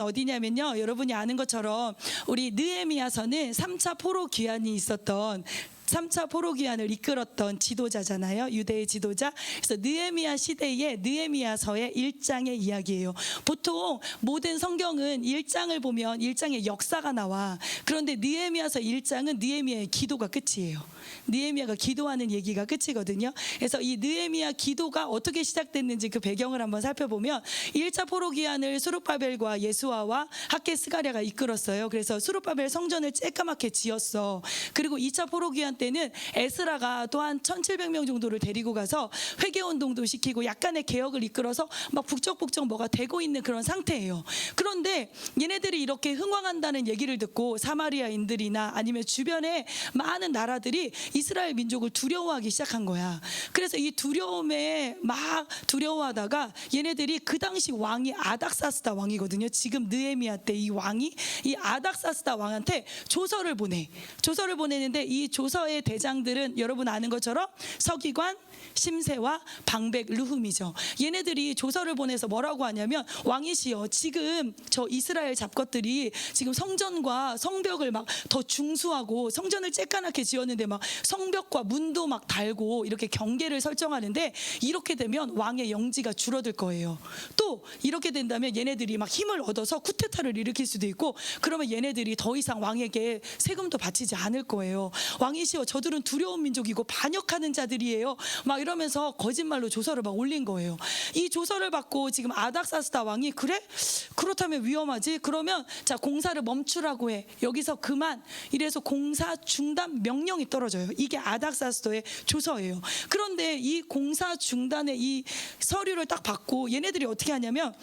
어디냐면요, 여러분이 아는 것처럼 우리 느헤미야서는 3차 포로 귀환이 있었던 3차 포로 귀환을 이끌었던 지도자잖아요. 유대의 지도자. 그래서 느헤미야 시대의 느헤미야서의 1장의 이야기예요. 보통 모든 성경은 1장을 보면 1장의 역사가 나와. 그런데 느헤미야서 1장은 느헤미야의 기도가 끝이에요. 느헤미야가 기도하는 얘기가 끝이거든요. 그래서 이 느헤미야 기도가 어떻게 시작됐는지 그 배경을 한번 살펴보면 1차 포로 귀환을 수룹바벨과 예수아와 학개 스가랴가 이끌었어요. 그래서 수룹바벨 성전을 쬐까맣게 지었어. 그리고 2차 포로 귀환 때는 에스라가 또한 1700명 정도를 데리고 가서 회개운동도 시키고 약간의 개혁을 이끌어서 막 북적북적 뭐가 되고 있는 그런 상태예요. 그런데 얘네들이 이렇게 흥왕한다는 얘기를 듣고 사마리아인들이나 아니면 주변에 많은 나라들이 이스라엘 민족을 두려워하기 시작한 거야. 그래서 이 두려움에 막 두려워하다가 얘네들이 그 당시 왕이 아닥사스다 왕이거든요. 지금 느헤미야 때 이 왕이 이 아닥사스다 왕한테 조서를 보내는데 이 조서의 대장들은 여러분 아는 것처럼 서기관, 심세와 방백, 르훔이죠. 얘네들이 조서를 보내서 뭐라고 하냐면, 왕이시여, 지금 저 이스라엘 잡것들이 지금 성전과 성벽을 막 더 중수하고 성전을 쬐까맣게 지었는데 막 성벽과 문도 막 달고 이렇게 경계를 설정하는데, 이렇게 되면 왕의 영지가 줄어들 거예요. 또 이렇게 된다면 얘네들이 막 힘을 얻어서 쿠데타를 일으킬 수도 있고, 그러면 얘네들이 더 이상 왕에게 세금도 바치지 않을 거예요. 왕이시여, 저들은 두려운 민족이고 반역하는 자들이에요. 막 이러면서 거짓말로 조서를 막 올린 거예요. 이 조서를 받고 지금 아닥사스다 왕이, 그래? 그렇다면 위험하지? 그러면 자, 공사를 멈추라고 해. 여기서 그만. 이래서 공사 중단 명령이 떨어져요. 이게 아닥사스다의 조서예요. 그런데 이 공사 중단의 이 서류를 딱 받고 얘네들이 어떻게 하냐면,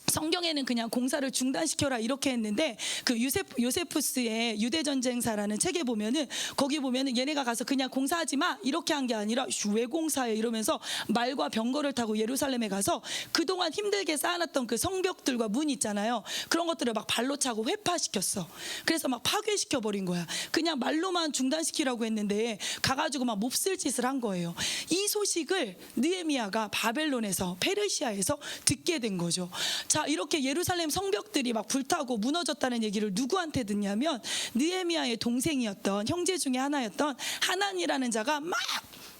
성경에는 그냥 공사를 중단시켜라 이렇게 했는데, 그 요세푸스의 유대전쟁사라는 책에 보면은, 거기 보면은 얘네가 가서 그냥 공사하지 마 이렇게 한 게 아니라 왜 공사해 이러면서 말과 병거를 타고 예루살렘에 가서 그동안 힘들게 쌓아놨던 그 성벽들과 문 있잖아요. 그런 것들을 막 발로 차고 회파시켰어. 그래서 막 파괴시켜 버린 거야. 그냥 말로만 중단시키라고 했는데 가가지고 막 몹쓸 짓을 한 거예요. 이 소식을 느헤미야가 바벨론에서, 페르시아에서 듣게 된 거죠. 자, 이렇게 예루살렘 성벽들이 막 불타고 무너졌다는 얘기를 누구한테 듣냐면, 느헤미야의 동생이었던, 형제 중에 하나였던 하난이라는 자가 막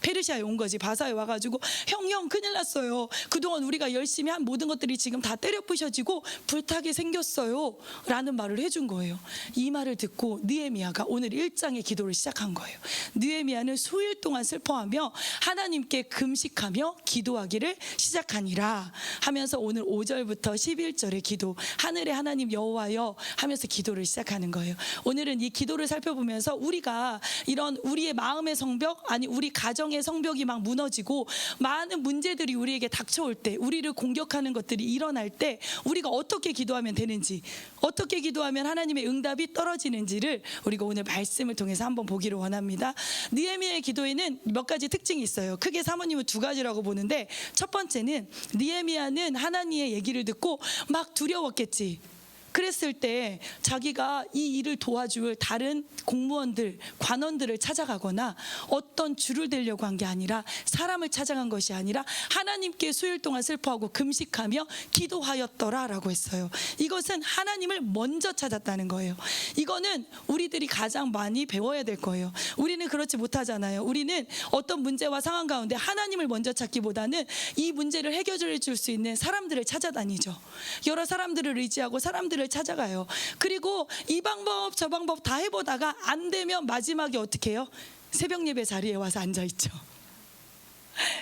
페르시아에 온 거지. 바사에 와가지고, 형 큰일 났어요. 그동안 우리가 열심히 한 모든 것들이 지금 다 때려 부셔지고 불타게 생겼어요 라는 말을 해준 거예요. 이 말을 듣고 느헤미야가 오늘 1장의 기도를 시작한 거예요. 느헤미야는 수일 동안 슬퍼하며 하나님께 금식하며 기도하기를 시작하니라 하면서 오늘 5절부터 11절의 기도, 하늘의 하나님 여호와여 하면서 기도를 시작하는 거예요. 오늘은 이 기도를 살펴보면서 우리가 이런 우리의 마음의 성벽, 아니 우리 가정 성벽이 막 무너지고 많은 문제들이 우리에게 닥쳐올 때, 우리를 공격하는 것들이 일어날 때 우리가 어떻게 기도하면 되는지, 어떻게 기도하면 하나님의 응답이 떨어지는지를 우리가 오늘 말씀을 통해서 한번 보기를 원합니다. 느헤미야의 기도에는 몇 가지 특징이 있어요. 크게 사모님은 두 가지라고 보는데, 첫 번째는 느헤미야는 하나님의 얘기를 듣고 막 두려웠겠지. 그랬을 때 자기가 이 일을 도와줄 다른 공무원들, 관원들을 찾아가거나 어떤 줄을 대려고 한 게 아니라, 사람을 찾아간 것이 아니라 하나님께 수일 동안 슬퍼하고 금식하며 기도하였더라라고 했어요. 이것은 하나님을 먼저 찾았다는 거예요. 이거는 우리들이 가장 많이 배워야 될 거예요. 우리는 그렇지 못하잖아요. 우리는 어떤 문제와 상황 가운데 하나님을 먼저 찾기보다는 이 문제를 해결해 줄 수 있는 사람들을 찾아다니죠. 여러 사람들을 의지하고 사람들을 찾아가요. 그리고 이 방법 저 방법 다 해보다가 안 되면 마지막에 어떻게 해요? 새벽 예배 자리에 와서 앉아있죠.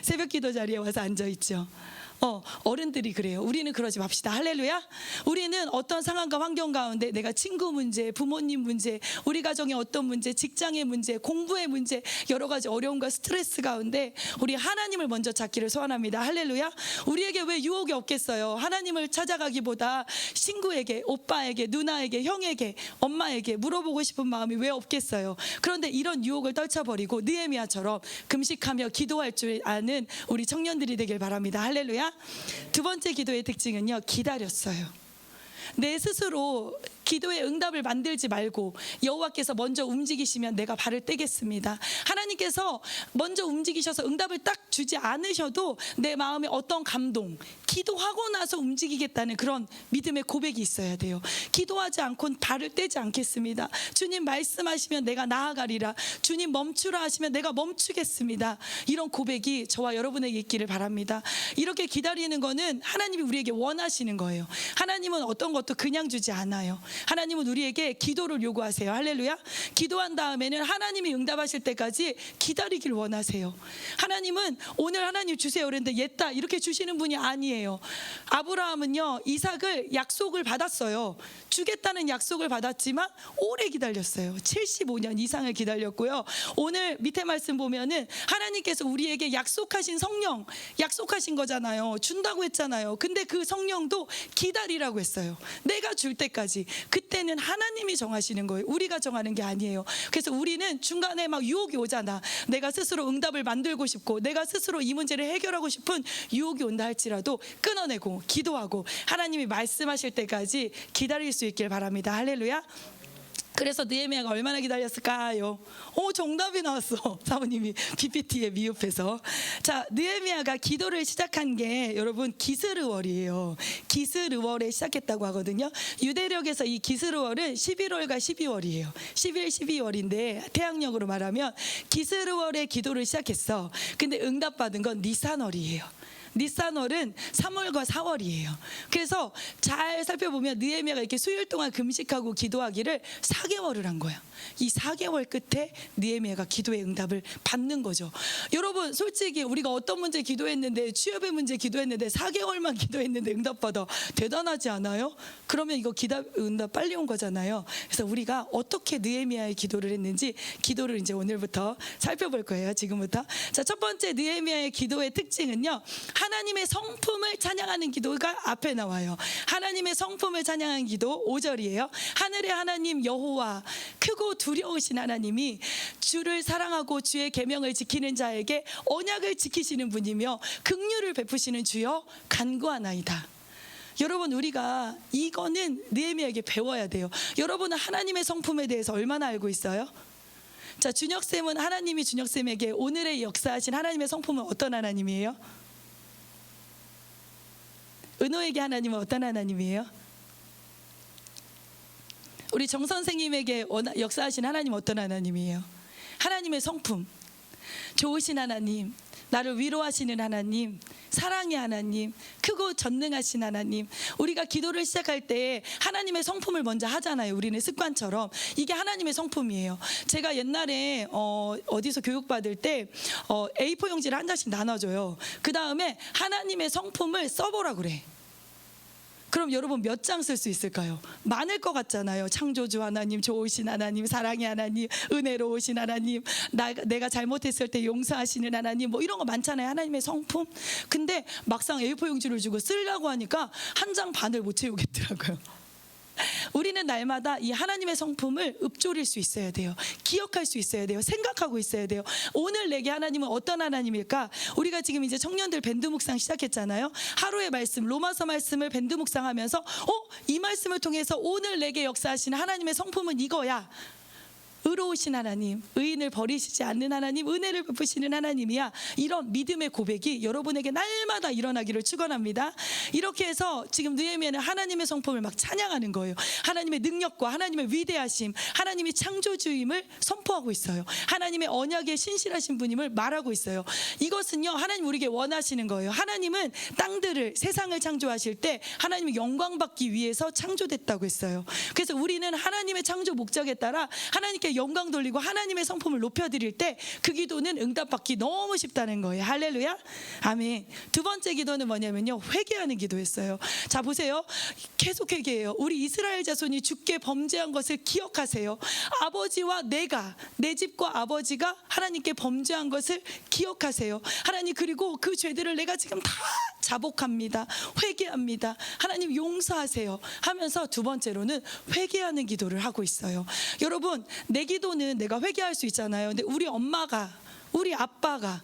새벽 기도 자리에 와서 앉아있죠. 어른들이 그래요. 우리는 그러지 맙시다. 할렐루야. 우리는 어떤 상황과 환경 가운데 내가 친구 문제, 부모님 문제, 우리 가정의 어떤 문제, 직장의 문제, 공부의 문제, 여러 가지 어려움과 스트레스 가운데 우리 하나님을 먼저 찾기를 소원합니다. 할렐루야. 우리에게 왜 유혹이 없겠어요? 하나님을 찾아가기보다 친구에게, 오빠에게, 누나에게, 형에게, 엄마에게 물어보고 싶은 마음이 왜 없겠어요? 그런데 이런 유혹을 떨쳐버리고 느헤미야처럼 금식하며 기도할 줄 아는 우리 청년들이 되길 바랍니다. 할렐루야. 두 번째 기도의 특징은요, 기다렸어요. 내 스스로 기도의 응답을 만들지 말고 여호와께서 먼저 움직이시면 내가 발을 떼겠습니다. 하나님께서 먼저 움직이셔서 응답을 딱 주지 않으셔도 내 마음에 어떤 감동, 기도하고 나서 움직이겠다는 그런 믿음의 고백이 있어야 돼요. 기도하지 않고는 발을 떼지 않겠습니다. 주님 말씀하시면 내가 나아가리라. 주님 멈추라 하시면 내가 멈추겠습니다. 이런 고백이 저와 여러분에게 있기를 바랍니다. 이렇게 기다리는 거는 하나님이 우리에게 원하시는 거예요. 하나님은 어떤 것도 그냥 주지 않아요. 하나님은 우리에게 기도를 요구하세요. 할렐루야. 기도한 다음에는 하나님이 응답하실 때까지 기다리길 원하세요. 하나님은 오늘 하나님 주세요 그랬는데 옛다 이렇게 주시는 분이 아니에요. 아브라함은요 이삭을 약속을 받았어요. 주겠다는 약속을 받았지만 오래 기다렸어요. 75년 이상을 기다렸고요. 오늘 밑에 말씀 보면은 하나님께서 우리에게 약속하신 성령, 약속하신 거잖아요. 준다고 했잖아요. 근데 그 성령도 기다리라고 했어요. 내가 줄 때까지. 그때는 하나님이 정하시는 거예요. 우리가 정하는 게 아니에요. 그래서 우리는 중간에 막 유혹이 오잖아. 내가 스스로 응답을 만들고 싶고 내가 스스로 이 문제를 해결하고 싶은 유혹이 온다 할지라도 끊어내고 기도하고 하나님이 말씀하실 때까지 기다릴 수 있길 바랍니다. 할렐루야. 그래서 느헤미야가 얼마나 기다렸을까요? 정답이 나왔어. 사모님이 PPT에 미흡해서. 자, 느헤미야가 기도를 시작한 게 여러분 기스르월이에요. 기스르월에 시작했다고 하거든요. 유대력에서 이 기스르월은 11월과 12월이에요. 11, 12월인데 태양력으로 말하면 기스르월에 기도를 시작했어. 근데 응답받은 건 니산월이에요. 니산월은 3월과 4월이에요. 그래서 잘 살펴보면 느헤미야가 이렇게 수일 동안 금식하고 기도하기를 4개월을 한 거야. 이 4개월 끝에 느헤미야가 기도의 응답을 받는 거죠. 여러분 솔직히 우리가 어떤 문제 기도했는데 취업의 문제 기도했는데 4개월만 기도했는데 응답받아 대단하지 않아요? 그러면 이거 응답 빨리 온 거잖아요. 그래서 우리가 어떻게 느헤미야의 기도를 했는지 기도를 이제 오늘부터 살펴볼 거예요. 지금부터. 자, 첫 번째 느헤미야의 기도의 특징은요. 하나님의 성품을 찬양하는 기도가 앞에 나와요. 하나님의 성품을 찬양하는 기도 5절이에요. 하늘의 하나님 여호와 크고 두려우신 하나님이 주를 사랑하고 주의 계명을 지키는 자에게 언약을 지키시는 분이며 긍휼을 베푸시는 주여 간구하나이다. 여러분 우리가 이거는 느헤미야에게 배워야 돼요. 여러분은 하나님의 성품에 대해서 얼마나 알고 있어요? 자, 준혁쌤은 하나님이 준혁쌤에게 오늘의 역사하신 하나님의 성품은 어떤 하나님이에요? 은호에게 하나님은 어떤 하나님이에요? 우리 정 선생님에게 역사하신 하나님은 어떤 하나님이에요? 하나님의 성품, 좋으신 하나님, 나를 위로하시는 하나님, 사랑의 하나님, 크고 전능하신 하나님. 우리가 기도를 시작할 때 하나님의 성품을 먼저 하잖아요. 우리는 습관처럼. 이게 하나님의 성품이에요. 제가 옛날에 어디서 교육받을 때 A4 용지를 한 장씩 나눠줘요. 그 다음에 하나님의 성품을 써보라 그래. 그럼 여러분 몇 장 쓸 수 있을까요? 많을 것 같잖아요. 창조주 하나님, 좋으신 하나님, 사랑의 하나님, 은혜로우신 하나님, 내가 잘못했을 때 용서하시는 하나님, 뭐 이런 거 많잖아요. 하나님의 성품. 근데 막상 A4 용지를 주고 쓰려고 하니까 한 장 반을 못 채우겠더라고요. 우리는 날마다 이 하나님의 성품을 읊조릴 수 있어야 돼요. 기억할 수 있어야 돼요. 생각하고 있어야 돼요. 오늘 내게 하나님은 어떤 하나님일까? 우리가 지금 이제 청년들 밴드 묵상 시작했잖아요. 하루의 말씀, 로마서 말씀을 밴드 묵상하면서 이 말씀을 통해서 오늘 내게 역사하시는 하나님의 성품은 이거야. 의로우신 하나님, 의인을 버리시지 않는 하나님, 은혜를 베푸시는 하나님이야. 이런 믿음의 고백이 여러분에게 날마다 일어나기를 축원합니다. 이렇게 해서 지금 느헤미야는 하나님의 성품을 막 찬양하는 거예요. 하나님의 능력과 하나님의 위대하심, 하나님이 창조주임을 선포하고 있어요. 하나님의 언약에 신실하신 분임을 말하고 있어요. 이것은요 하나님 우리에게 원하시는 거예요. 하나님은 땅들을, 세상을 창조하실 때 하나님이 영광 받기 위해서 창조됐다고 했어요. 그래서 우리는 하나님의 창조 목적에 따라 하나님께 영광 돌리고 하나님의 성품을 높여드릴 때 그 기도는 응답받기 너무 쉽다는 거예요. 할렐루야. 아멘. 두 번째 기도는 뭐냐면요, 회개하는 기도였어요. 자 보세요, 계속 회개해요. 우리 이스라엘 자손이 주께 범죄한 것을 기억하세요. 아버지와 내 집과 아버지가 하나님께 범죄한 것을 기억하세요. 하나님, 그리고 그 죄들을 내가 지금 다 자복합니다. 회개합니다. 하나님 용서하세요 하면서 두 번째로는 회개하는 기도를 하고 있어요. 여러분, 내 기도는 내가 회개할 수 있잖아요. 근데 우리 엄마가, 우리 아빠가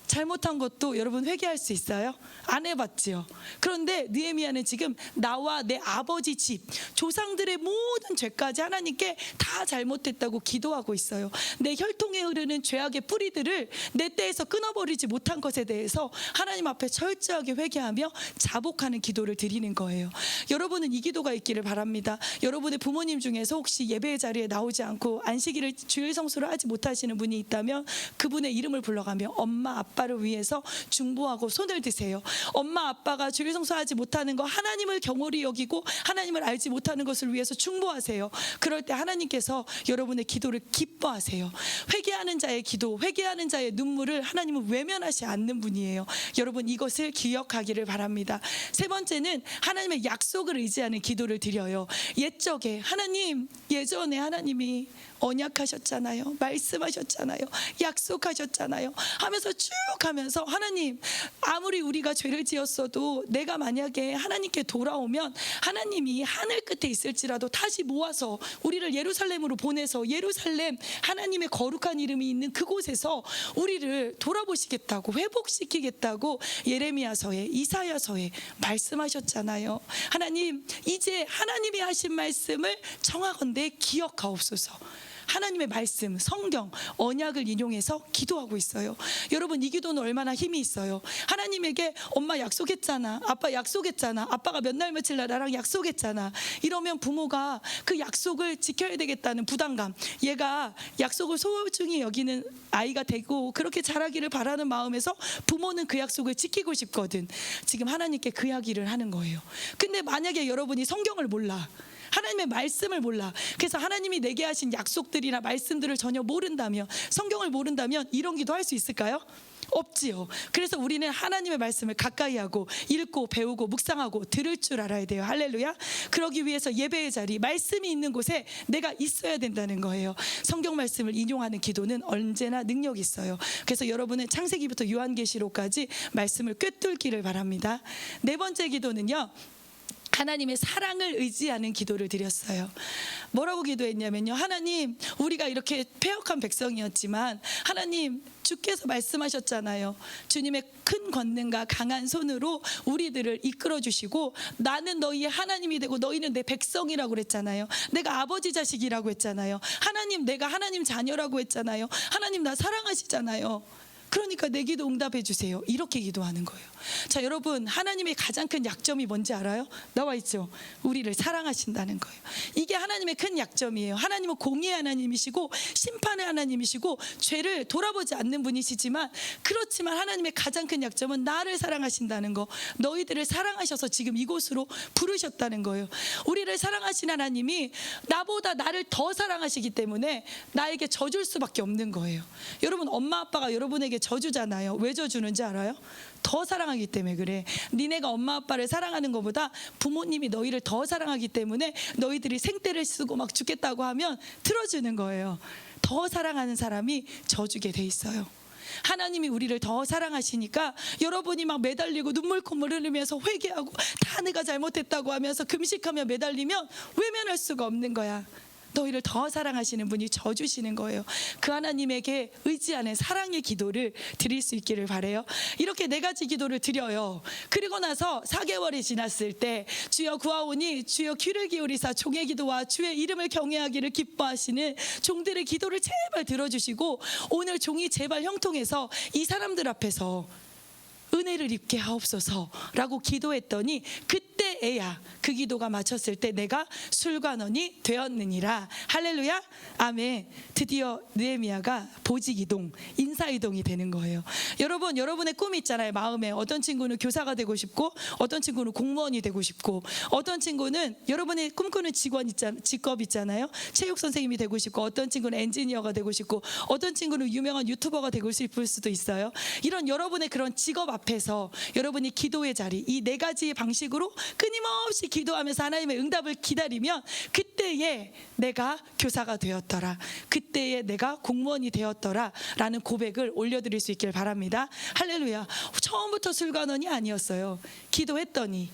잘못한 것도 여러분 회개할 수 있어요? 안 해봤지요. 그런데 느헤미야는 지금 나와 내 아버지 집, 조상들의 모든 죄까지 하나님께 다 잘못했다고 기도하고 있어요. 내 혈통에 흐르는 죄악의 뿌리들을 내 때에서 끊어버리지 못한 것에 대해서 하나님 앞에 철저하게 회개하며 자복하는 기도를 드리는 거예요. 여러분은 이 기도가 있기를 바랍니다. 여러분의 부모님 중에서 혹시 예배의 자리에 나오지 않고 안식일을 주일 성수를 하지 못하시는 분이 있다면 그분의 이름을 불러가며 엄마 아빠를 위해서 중보하고 손을 드세요. 엄마 아빠가 주일 성수하지 못하는 거 하나님을 경홀히 여기고 하나님을 알지 못하는 것을 위해서 중보하세요. 그럴 때 하나님께서 여러분의 기도를 기뻐하세요. 회개하는 자의 기도, 회개하는 자의 눈물을 하나님은 외면하지 않는 분이에요. 여러분 이것을 기억하기를 바랍니다. 세 번째는 하나님의 약속을 의지하는 기도를 드려요. 옛적에 하나님, 예전에 하나님이 언약하셨잖아요. 말씀하셨잖아요. 약속하셨잖아요. 하면서 쭉 하면서 하나님, 아무리 우리가 죄를 지었어도 내가 만약에 하나님께 돌아오면 하나님이 하늘 끝에 있을지라도 다시 모아서 우리를 예루살렘으로 보내서 예루살렘 하나님의 거룩한 이름이 있는 그곳에서 우리를 돌아보시겠다고, 회복시키겠다고 예레미야서에, 이사야서에 말씀하셨잖아요. 하나님, 이제 하나님이 하신 말씀을 정확한데 기억하옵소서. 하나님의 말씀, 성경, 언약을 인용해서 기도하고 있어요. 여러분 이 기도는 얼마나 힘이 있어요. 하나님에게 엄마 약속했잖아, 아빠 약속했잖아, 아빠가 몇 날 며칠 날 나랑 약속했잖아, 이러면 부모가 그 약속을 지켜야 되겠다는 부담감, 얘가 약속을 소중히 여기는 아이가 되고 그렇게 자라기를 바라는 마음에서 부모는 그 약속을 지키고 싶거든. 지금 하나님께 그 이야기를 하는 거예요. 근데 만약에 여러분이 성경을 몰라, 하나님의 말씀을 몰라, 그래서 하나님이 내게 하신 약속들이나 말씀들을 전혀 모른다면, 성경을 모른다면 이런 기도 할 수 있을까요? 없지요. 그래서 우리는 하나님의 말씀을 가까이 하고 읽고 배우고 묵상하고 들을 줄 알아야 돼요. 할렐루야. 그러기 위해서 예배의 자리, 말씀이 있는 곳에 내가 있어야 된다는 거예요. 성경 말씀을 인용하는 기도는 언제나 능력이 있어요. 그래서 여러분은 창세기부터 요한계시록까지 말씀을 꿰뚫기를 바랍니다. 네 번째 기도는요, 하나님의 사랑을 의지하는 기도를 드렸어요. 뭐라고 기도했냐면요, 하나님, 우리가 이렇게 패역한 백성이었지만 하나님, 주께서 말씀하셨잖아요. 주님의 큰 권능과 강한 손으로 우리들을 이끌어 주시고 나는 너희의 하나님이 되고 너희는 내 백성이라고 그랬잖아요. 내가 아버지 자식이라고 했잖아요. 하나님, 내가 하나님 자녀라고 했잖아요. 하나님, 나 사랑하시잖아요. 그러니까 내 기도 응답해 주세요. 이렇게 기도하는 거예요. 자, 여러분, 하나님의 가장 큰 약점이 뭔지 알아요? 나와 있죠. 우리를 사랑하신다는 거예요. 이게 하나님의 큰 약점이에요. 하나님은 공의의 하나님이시고 심판의 하나님이시고 죄를 돌아보지 않는 분이시지만, 그렇지만 하나님의 가장 큰 약점은 나를 사랑하신다는 거, 너희들을 사랑하셔서 지금 이곳으로 부르셨다는 거예요. 우리를 사랑하신 하나님이 나보다 나를 더 사랑하시기 때문에 나에게 져줄 수밖에 없는 거예요. 여러분, 엄마 아빠가 여러분에게 져주잖아요. 왜 져주는지 알아요? 더 사랑하기 때문에 그래. 니네가 엄마 아빠를 사랑하는 것보다 부모님이 너희를 더 사랑하기 때문에 너희들이 생떼를 쓰고 막 죽겠다고 하면 틀어주는 거예요. 더 사랑하는 사람이 져주게 돼 있어요. 하나님이 우리를 더 사랑하시니까 여러분이 막 매달리고 눈물 콧물 흘리면서 회개하고 다 내가 잘못했다고 하면서 금식하며 매달리면 외면할 수가 없는 거야. 너희를 더 사랑하시는 분이 져주시는 거예요. 그 하나님에게 의지하는 사랑의 기도를 드릴 수 있기를 바라요. 이렇게 네 가지 기도를 드려요. 그리고 나서 4개월이 지났을 때 주여 구하오니 주여 귀를 기울이사 종의 기도와 주의 이름을 경외하기를 기뻐하시는 종들의 기도를 제발 들어주시고 오늘 종이 제발 형통해서 이 사람들 앞에서 은혜를 입게 하옵소서라고 기도했더니 그때에야 그 기도가 마쳤을 때 내가 술관원이 되었느니라. 할렐루야, 아멘. 드디어 느헤미야가 보직이동, 인사이동이 되는 거예요. 여러분, 여러분의 꿈이 있잖아요. 마음에 어떤 친구는 교사가 되고 싶고, 어떤 친구는 공무원이 되고 싶고, 어떤 친구는 여러분의 꿈꾸는 직업 있잖아요. 체육 선생님이 되고 싶고, 어떤 친구는 엔지니어가 되고 싶고, 어떤 친구는 유명한 유튜버가 되고 싶을 수도 있어요. 이런 여러분의 그런 직업 앞에서 여러분이 기도의 자리, 이 네 가지의 방식으로 끊임없이 기도하면서 하나님의 응답을 기다리면 그때에 내가 교사가 되었더라, 그때에 내가 공무원이 되었더라 라는 고백을 올려드릴 수 있길 바랍니다. 할렐루야. 처음부터 술관원이 아니었어요. 기도했더니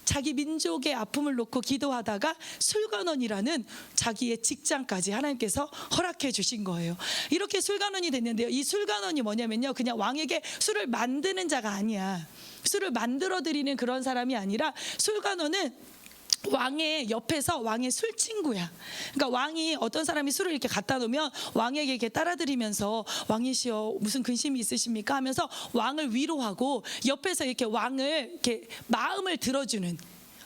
자기 민족의 아픔을 놓고 기도하다가 술관원이라는 자기의 직장까지 하나님께서 허락해 주신 거예요. 이렇게 술관원이 됐는데요. 이 술관원이 뭐냐면요, 그냥 왕에게 술을 만드는 자가 아니야. 술을 만들어 드리는 그런 사람이 아니라, 술관원은 왕의 옆에서 왕의 술 친구야. 그러니까 왕이 어떤 사람이 술을 이렇게 갖다 놓으면 왕에게 이렇게 따라드리면서 왕이시여 무슨 근심이 있으십니까 하면서 왕을 위로하고, 옆에서 이렇게 왕을 이렇게 마음을 들어주는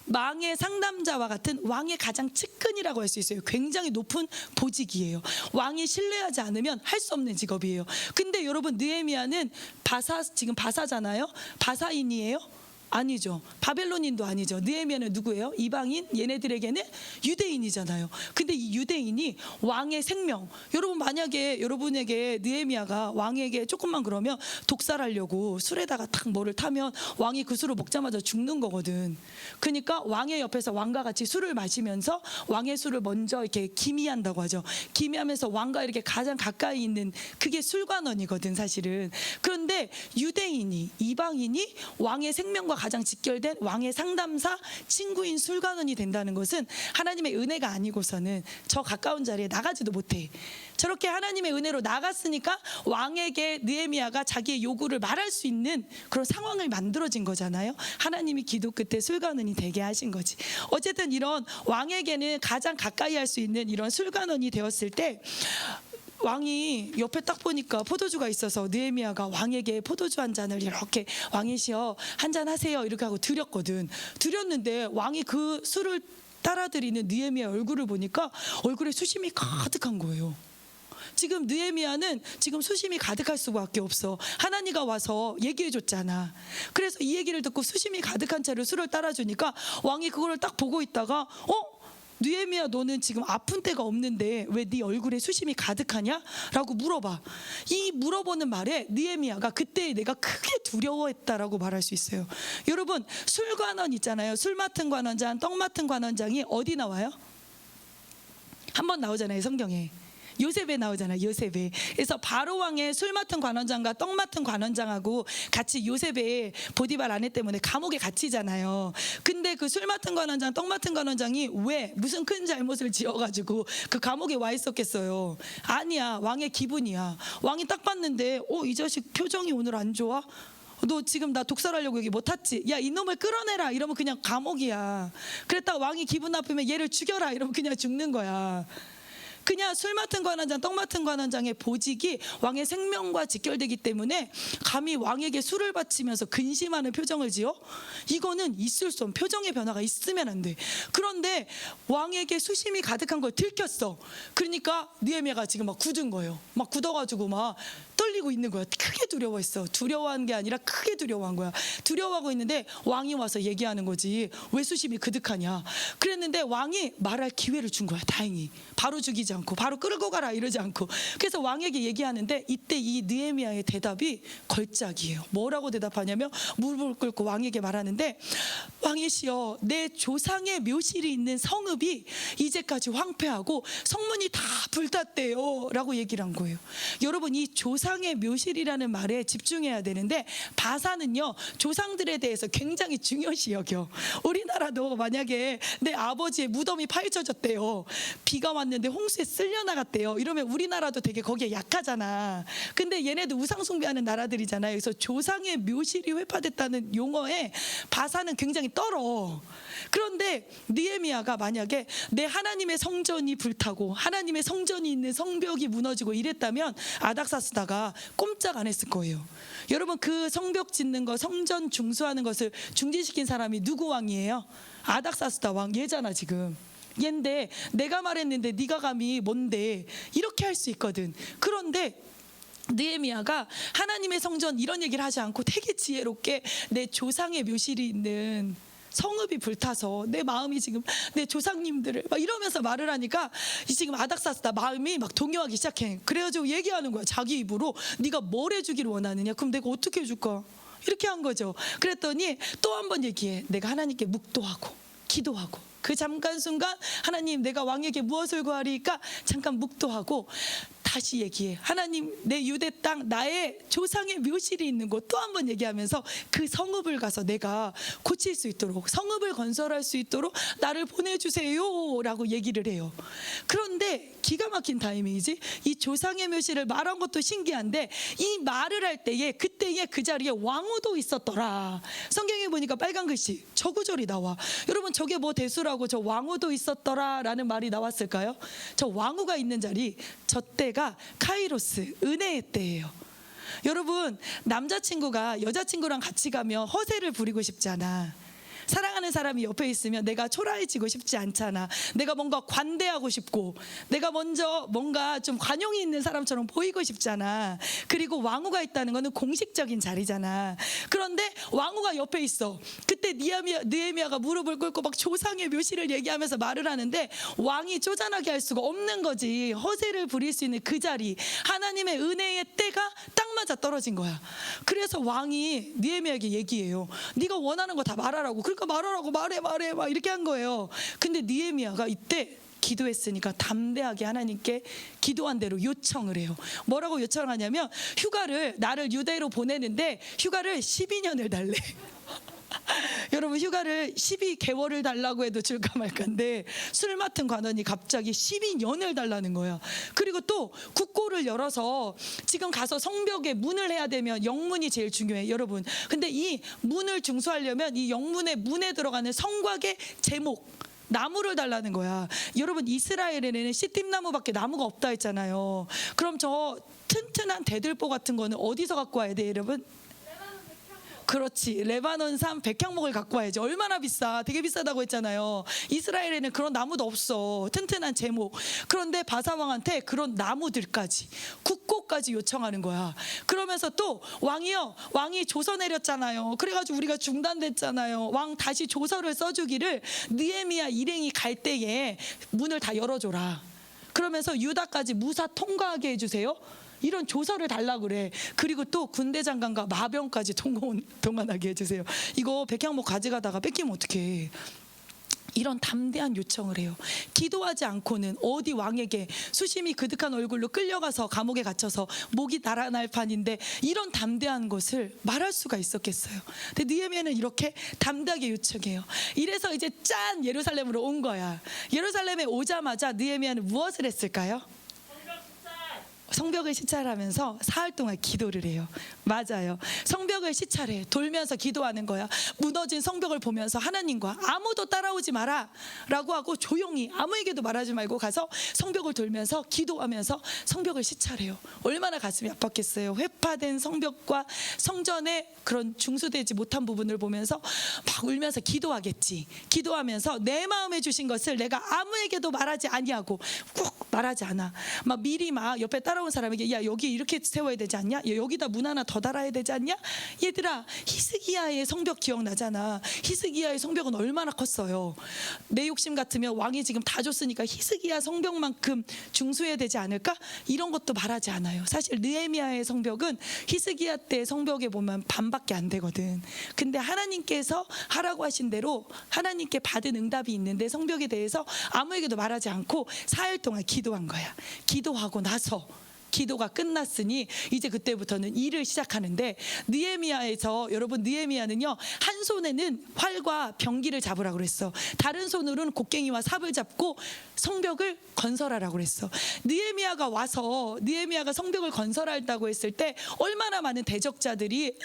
왕의 상담자와 같은 왕의 가장 측근이라고 할 수 있어요. 굉장히 높은 보직이에요. 왕이 신뢰하지 않으면 할 수 없는 직업이에요. 근데 여러분, 느헤미야는 지금 바사잖아요. 바사인이에요? 아니죠. 바벨론인도 아니죠. 느헤미야는 누구예요? 이방인? 얘네들에게는 유대인이잖아요. 근데 이 유대인이 왕의 생명, 여러분 만약에 여러분에게 느헤미야가 왕에게 조금만 그러면 독살하려고 술에다가 탁 뭐를 타면 왕이 그 술을 먹자마자 죽는 거거든. 그러니까 왕의 옆에서 왕과 같이 술을 마시면서 왕의 술을 먼저 이렇게 기미한다고 하죠. 기미하면서 왕과 이렇게 가장 가까이 있는, 그게 술관원이거든 사실은. 그런데 유대인이, 이방인이 왕의 생명과 가장 직결된 왕의 상담사, 친구인 술관원이 된다는 것은 하나님의 은혜가 아니고서는 저 가까운 자리에 나가지도 못해. 저렇게 하나님의 은혜로 나갔으니까 왕에게 느헤미야가 자기의 요구를 말할 수 있는 그런 상황을 만들어진 거잖아요. 하나님이 기도 끝에 술관원이 되게 하신 거지. 어쨌든 이런 왕에게는 가장 가까이 할 수 있는 이런 술관원이 되었을 때, 왕이 옆에 딱 보니까 포도주가 있어서 느헤미야가 왕에게 포도주 한 잔을 이렇게, 왕이시여 한 잔 하세요 이렇게 하고 드렸거든. 드렸는데 왕이 그 술을 따라드리는 느헤미야 얼굴을 보니까 얼굴에 수심이 가득한 거예요. 지금 느헤미야는 지금 수심이 가득할 수밖에 없어. 하나님가 와서 얘기해 줬잖아. 그래서 이 얘기를 듣고 수심이 가득한 채로 술을 따라주니까 왕이 그거를 딱 보고 있다가 느헤미야 너는 지금 아픈 때가 없는데 왜 네 얼굴에 수심이 가득하냐? 라고 물어봐. 이 물어보는 말에 느헤미야가 그때 내가 크게 두려워했다라고 말할 수 있어요. 여러분, 술관원 있잖아요. 술 맡은 관원장, 떡 맡은 관원장이 어디 나와요? 한번 나오잖아요, 성경에. 요셉에 나오잖아요. 요셉에. 그래서 바로 왕의 술 맡은 관원장과 떡 맡은 관원장하고 같이 요셉의 보디발 아내 때문에 감옥에 갇히잖아요. 근데 그 술 맡은 관원장, 떡 맡은 관원장이 왜 무슨 큰 잘못을 지어가지고 그 감옥에 와 있었겠어요? 아니야, 왕의 기분이야. 왕이 딱 봤는데 이 자식 표정이 오늘 안 좋아? 너 지금 나 독살하려고 여기 못 탔지? 야, 이놈을 끌어내라 이러면 그냥 감옥이야. 그랬다가 왕이 기분 나쁘면 얘를 죽여라 이러면 그냥 죽는 거야. 그냥 술 맡은 관원장, 떡 맡은 관원장의 보직이 왕의 생명과 직결되기 때문에 감히 왕에게 술을 바치면서 근심하는 표정을 지어? 이거는 있을 수 없는, 표정의 변화가 있으면 안 돼. 그런데 왕에게 수심이 가득한 걸 들켰어. 그러니까 느헤미야가 지금 막 굳은 거예요. 막 굳어가지고 막 떨리고 있는 거야. 크게 두려워했어. 두려워한 게 아니라 크게 두려워한 거야. 두려워하고 있는데 왕이 와서 얘기하는 거지. 왜 수심이 그득하냐. 그랬는데 왕이 말할 기회를 준 거야. 다행히. 바로 죽이지 않고 바로 끌고 가라 이러지 않고. 그래서 왕에게 얘기하는데 이때 이 느헤미야의 대답이 걸작이에요. 뭐라고 대답하냐면 무릎을 꿇고 왕에게 말하는데, 왕이시여 내 조상의 묘실이 있는 성읍이 이제까지 황폐하고 성문이 다 불탔대요 라고 얘기를 한 거예요. 여러분, 이 조상의 묘실이라는 말에 집중해야 되는데, 바사는요 조상들에 대해서 굉장히 중요시 여겨. 우리나라도 만약에 내 아버지의 무덤이 파헤쳐졌대요, 비가 왔는데 홍수에 쓸려나갔대요, 이러면 우리나라도 되게 거기에 약하잖아. 근데 얘네도 우상 숭배하는 나라들이잖아요. 그래서 조상의 묘실이 회파됐다는 용어에 바사는 굉장히 떨어. 그런데 느헤미야가 만약에 내 하나님의 성전이 불타고 하나님의 성전이 있는 성벽이 무너지고 이랬다면 아닥사스다가 꼼짝 안 했을 거예요. 여러분, 그 성벽 짓는 거, 성전 중수하는 것을 중지시킨 사람이 누구 왕이에요? 아닥사스다 왕. 얘잖아 지금. 얘인데 내가 말했는데 네가 감히 뭔데, 이렇게 할 수 있거든. 그런데 느헤미야가 하나님의 성전 이런 얘기를 하지 않고 되게 지혜롭게 내 조상의 묘실이 있는 성읍이 불타서 내 마음이 지금 내 조상님들을 막 이러면서 말을 하니까 지금 아닥사스다 마음이 막 동요하기 시작해. 그래가지고 얘기하는 거야. 자기 입으로 네가 뭘 해주기를 원하느냐, 그럼 내가 어떻게 해줄까, 이렇게 한 거죠. 그랬더니 또 한 번 얘기해. 내가 하나님께 묵도하고 기도하고, 그 잠깐 순간 하나님 내가 왕에게 무엇을 구하리까 잠깐 묵도하고 다시 얘기해. 하나님, 내 유대 땅 나의 조상의 묘실이 있는 곳 또 한 번 얘기하면서 그 성읍을 가서 내가 고칠 수 있도록, 성읍을 건설할 수 있도록 나를 보내주세요 라고 얘기를 해요. 그런데 기가 막힌 타이밍이지. 이 조상의 묘실을 말한 것도 신기한데 이 말을 할 때에 그때에 그 자리에 왕후도 있었더라. 성경에 보니까 빨간 글씨 저 구절이 나와. 여러분, 저게 뭐 대수라고 저 왕후도 있었더라 라는 말이 나왔을까요? 저 왕후가 있는 자리, 저 때가 카이로스, 은혜의 때예요. 여러분, 남자친구가 여자친구랑 같이 가면 허세를 부리고 싶지 않아. 사랑하는 사람이 옆에 있으면 내가 초라해지고 싶지 않잖아. 내가 뭔가 관대하고 싶고, 내가 먼저 뭔가 좀 관용이 있는 사람처럼 보이고 싶잖아. 그리고 왕후가 있다는 거는 공식적인 자리잖아. 그런데 왕후가 옆에 있어. 그때 느헤미야가 무릎을 꿇고 막 조상의 묘실을 얘기하면서 말을 하는데 왕이 쪼잔하게 할 수가 없는 거지. 허세를 부릴 수 있는 그 자리, 하나님의 은혜의 때가 딱 맞아 떨어진 거야. 그래서 왕이 느헤미야에게 얘기해요. 네가 원하는 거 다 말하라고. 그러니까 말하라고, 말해 막 이렇게 한 거예요. 근데 느헤미야가 이때 기도했으니까 담대하게 하나님께 기도한 대로 요청을 해요. 뭐라고 요청하냐면, 나를 유대로 보내는데 휴가를 12년을 달래. 여러분, 휴가를 12개월을 달라고 해도 줄까 말까인데 술 맡은 관원이 갑자기 12년을 달라는 거야. 그리고 또 국고를 열어서 지금 가서 성벽에 문을 해야 되면 영문이 제일 중요해, 여러분. 근데 이 문을 중수하려면 이 영문의 문에 들어가는 성곽의 제목, 나무를 달라는 거야. 여러분, 이스라엘에는 시팀나무밖에 나무가 없다 했잖아요. 그럼 저 튼튼한 대들보 같은 거는 어디서 갖고 와야 돼, 여러분? 그렇지, 레바논산 백향목을 갖고 와야지. 얼마나 비싸, 되게 비싸다고 했잖아요. 이스라엘에는 그런 나무도 없어, 튼튼한 제목. 그런데 바사왕한테 그런 나무들까지, 국고까지 요청하는 거야. 그러면서 또 왕이 조서 내렸잖아요. 그래가지고 우리가 중단됐잖아요. 왕 다시 조서를 써주기를 느헤미야 일행이 갈 때에 문을 다 열어줘라. 그러면서 유다까지 무사 통과하게 해주세요. 이런 조서를 달라 그래. 그리고 또 군대 장관과 마병까지 동원하게 해주세요. 이거 백향목 가져가다가 뺏기면 어떡해. 이런 담대한 요청을 해요. 기도하지 않고는 어디 왕에게 수심이 그득한 얼굴로 끌려가서 감옥에 갇혀서 목이 달아날 판인데 이런 담대한 것을 말할 수가 있었겠어요. 근데 느헤미야는 이렇게 담대하게 요청해요. 이래서 이제 짠, 예루살렘으로 온 거야. 예루살렘에 오자마자 느헤미야는 무엇을 했을까요? 성벽을 시찰하면서 사흘 동안 기도를 해요. 맞아요. 성벽을 시찰해. 돌면서 기도하는 거야. 무너진 성벽을 보면서 하나님과 아무도 따라오지 마라 라고 하고 조용히 아무에게도 말하지 말고 가서 성벽을 돌면서 기도하면서 성벽을 시찰해요. 얼마나 가슴이 아팠겠어요. 회파된 성벽과 성전의 그런 중수되지 못한 부분을 보면서 막 울면서 기도하겠지. 기도하면서 내 마음에 주신 것을 내가 아무에게도 말하지 아니하고, 꼭 말하지 않아. 막 미리 막 옆에 따라온 사람에게, 야, 여기 이렇게 세워야 되지 않냐? 야, 여기다 문 하나 더 달아야 되지 않냐? 얘들아, 히스기야의 성벽 기억나잖아. 히스기야의 성벽은 얼마나 컸어요. 내 욕심 같으면 왕이 지금 다 줬으니까 히스기야 성벽만큼 중수해야 되지 않을까? 이런 것도 말하지 않아요. 사실 느헤미야의 성벽은 히스기야 때 성벽에 보면 반밖에 안 되거든. 근데 하나님께서 하라고 하신 대로 하나님께 받은 응답이 있는데 성벽에 대해서 아무에게도 말하지 않고 4일 동안 기도한 거야. 기도하고 나서 기도가 끝났으니 이제 그때부터는 일을 시작하는데, 느헤미야에서, 여러분, 느헤미야는요 한 손에는 활과 병기를 잡으라고 그랬어. 다른 손으로는 곡괭이와 삽을 잡고 성벽을 건설하라고 그랬어. 느헤미야가 와서 느헤미야가 성벽을 건설한다고 했을 때 얼마나 많은 대적자들이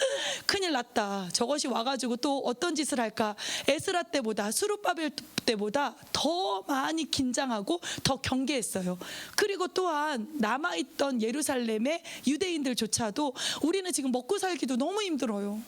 큰일 났다, 저것이 와가지고 또 어떤 짓을 할까, 에스라 때보다 스룹바벨 때보다 더 많이 긴장하고 더 경계했어요. 그리고 또한 남아있던 예루살렘의 유대인들조차도 우리는 지금 먹고 살기도 너무 힘들어요.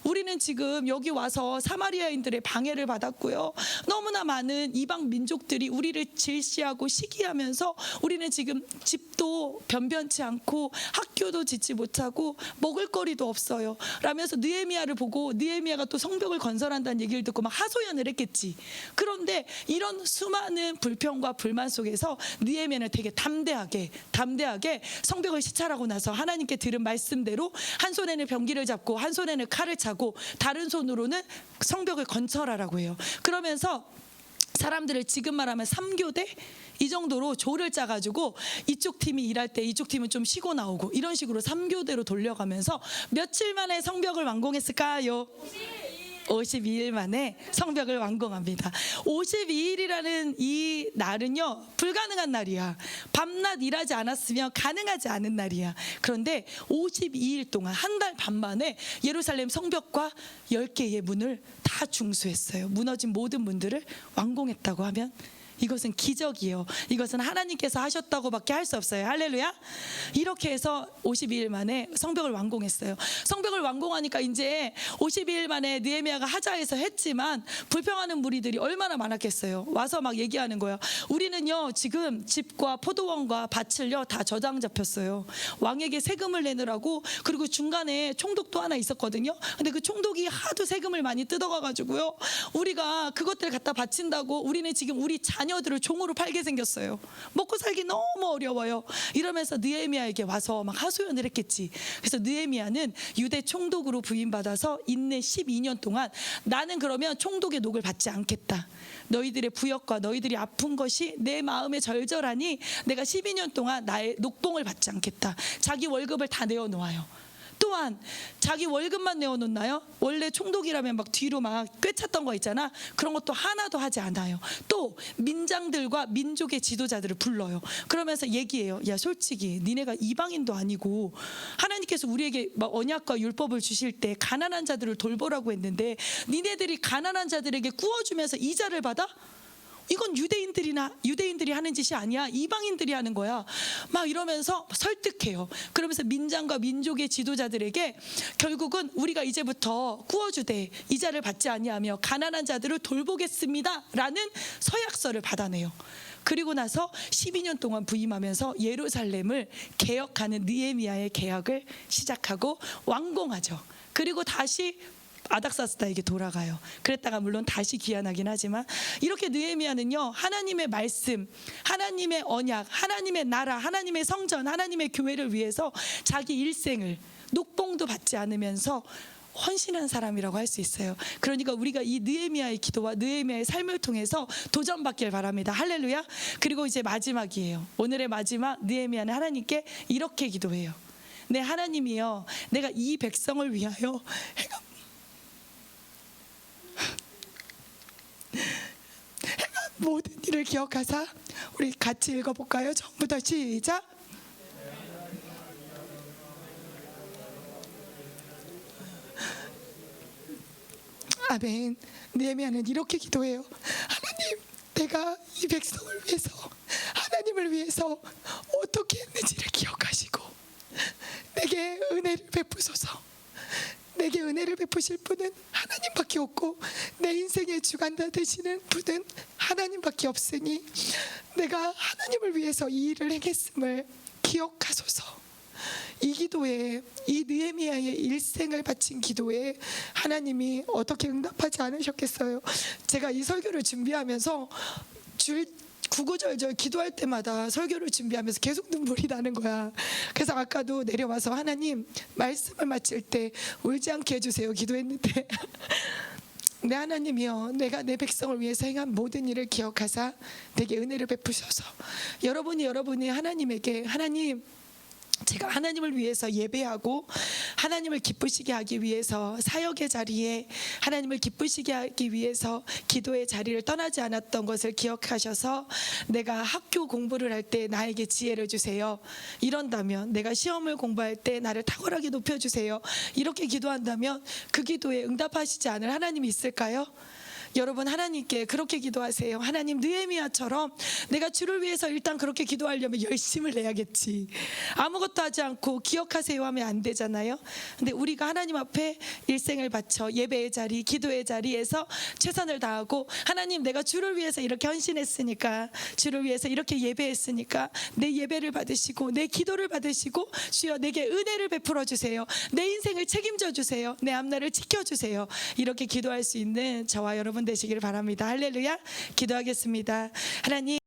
우리는 지금 여기 와서 사마리아인들의 방해를 받았고요. 너무나 많은 이방 민족들이 우리를 질시하고 시기하면서 우리는 지금 집도 변변치 않고 학교도 짓지 못하고 먹을거리도 없어요 라면서 느헤미야를 보고, 느헤미야가 또 성벽을 건설한다는 얘기를 듣고 막 하소연을 했겠지. 그런데 이런 수많은 불평과 불만 속에서 느헤미야는 되게 담대하게 성벽을 시찰하고 나서 하나님께 들은 말씀대로 한 손에는 병기를 잡고 한 손에는 칼을 차고 다른 손으로는 성벽을 건설하라고 해요. 그러면서 사람들을 지금 말하면 3교대 이 정도로 조를 짜가지고 이쪽 팀이 일할 때 이쪽 팀은 좀 쉬고 나오고 이런 식으로 3교대로 돌려가면서 며칠 만에 성벽을 완공했을까요? 52일 만에 성벽을 완공합니다. 52일이라는 이 날은요, 불가능한 날이야. 밤낮 일하지 않았으면 가능하지 않은 날이야. 그런데 52일 동안 한 달 반 만에 예루살렘 성벽과 10개의 문을 다 중수했어요. 무너진 모든 문들을 완공했다고 하면 이것은 기적이에요. 이것은 하나님께서 하셨다고밖에 할 수 없어요. 할렐루야. 이렇게 해서 52일 만에 성벽을 완공했어요. 성벽을 완공하니까 이제 52일 만에 느헤미야가 하자 해서 했지만 불평하는 무리들이 얼마나 많았겠어요. 와서 막 얘기하는 거예요. 우리는요 지금 집과 포도원과 밭을요 다 저장 잡혔어요. 왕에게 세금을 내느라고. 그리고 중간에 총독도 하나 있었거든요. 근데 그 총독이 하도 세금을 많이 뜯어가가지고요, 우리가 그것들을 갖다 바친다고 우리는 지금 우리 자녀들을 종으로 팔게 생겼어요. 먹고 살기 너무 어려워요. 이러면서 느헤미야에게 와서 막 하소연을 했겠지. 그래서 느헤미야는 유대 총독으로 부임받아서 인내 12년 동안 나는 그러면 총독의 녹을 받지 않겠다. 너희들의 부역과 너희들이 아픈 것이 내 마음에 절절하니 내가 12년 동안 나의 녹봉을 받지 않겠다. 자기 월급을 다 내어놓아요. 또한 자기 월급만 내어놓나요? 원래 총독이라면 막 뒤로 막 꿰찼던 거 있잖아. 그런 것도 하나도 하지 않아요. 또 민장들과 민족의 지도자들을 불러요. 그러면서 얘기해요. 야, 솔직히 니네가 이방인도 아니고 하나님께서 우리에게 막 언약과 율법을 주실 때 가난한 자들을 돌보라고 했는데 니네들이 가난한 자들에게 구워주면서 이자를 받아? 이건 유대인들이 하는 짓이 아니야. 이방인들이 하는 거야. 막 이러면서 설득해요. 그러면서 민장과 민족의 지도자들에게 결국은 우리가 이제부터 구워주되 이자를 받지 아니하며 가난한 자들을 돌보겠습니다 라는 서약서를 받아내요. 그리고 나서 12년 동안 부임하면서 예루살렘을 개혁하는 느헤미야의 개혁을 시작하고 완공하죠. 그리고 다시 아닥사스다에게 돌아가요. 그랬다가 물론 다시 귀환하긴 하지만, 이렇게 느헤미야는요 하나님의 말씀, 하나님의 언약, 하나님의 나라, 하나님의 성전, 하나님의 교회를 위해서 자기 일생을 녹봉도 받지 않으면서 헌신한 사람이라고 할 수 있어요. 그러니까 우리가 이 느헤미야의 기도와 느헤미야의 삶을 통해서 도전받길 바랍니다. 할렐루야. 그리고 이제 마지막이에요. 오늘의 마지막, 느헤미야는 하나님께 이렇게 기도해요. 네, 하나님이여, 내가 이 백성을 위하여 모든 일을 기억하사. 우리 같이 읽어볼까요? 처음부터 시작. 아멘. 느헤미야는 이렇게 기도해요. 하나님, 내가 이 백성을 위해서, 하나님을 위해서 어떻게 했는지를 기억하시고 내게 은혜를 베푸소서. 내게 은혜를 베푸실 분은 하나님밖에 없고 내 인생의 주관자 되시는 분은 하나님밖에 없으니 내가 하나님을 위해서 이 일을 행했음을 기억하소서. 이 기도에, 이 느헤미야의 일생을 바친 기도에 하나님이 어떻게 응답하지 않으셨겠어요? 제가 이 설교를 준비하면서 구구절절 기도할 때마다 설교를 준비하면서 계속 눈물이 나는 거야. 그래서 아까도 내려와서 하나님, 말씀을 마칠 때 울지 않게 해주세요 기도했는데 내 하나님이여, 내가 내 백성을 위해서 행한 모든 일을 기억하사 내게 은혜를 베푸셔서. 여러분이 하나님에게, 하나님, 제가 하나님을 위해서 예배하고 하나님을 기쁘시게 하기 위해서 사역의 자리에 하나님을 기쁘시게 하기 위해서 기도의 자리를 떠나지 않았던 것을 기억하셔서 내가 학교 공부를 할 때 나에게 지혜를 주세요. 이런다면 내가 시험을 공부할 때 나를 탁월하게 높여주세요. 이렇게 기도한다면 그 기도에 응답하시지 않을 하나님이 있을까요? 여러분, 하나님께 그렇게 기도하세요. 하나님, 느헤미야처럼 내가 주를 위해서 일단 그렇게 기도하려면 열심을 내야겠지. 아무것도 하지 않고 기억하세요 하면 안 되잖아요. 근데 우리가 하나님 앞에 일생을 바쳐 예배의 자리, 기도의 자리에서 최선을 다하고, 하나님, 내가 주를 위해서 이렇게 헌신했으니까, 주를 위해서 이렇게 예배했으니까 내 예배를 받으시고 내 기도를 받으시고 주여 내게 은혜를 베풀어 주세요. 내 인생을 책임져 주세요. 내 앞날을 지켜주세요. 이렇게 기도할 수 있는 저와 여러분 되시기를 바랍니다. 할렐루야. 기도하겠습니다. 하나님,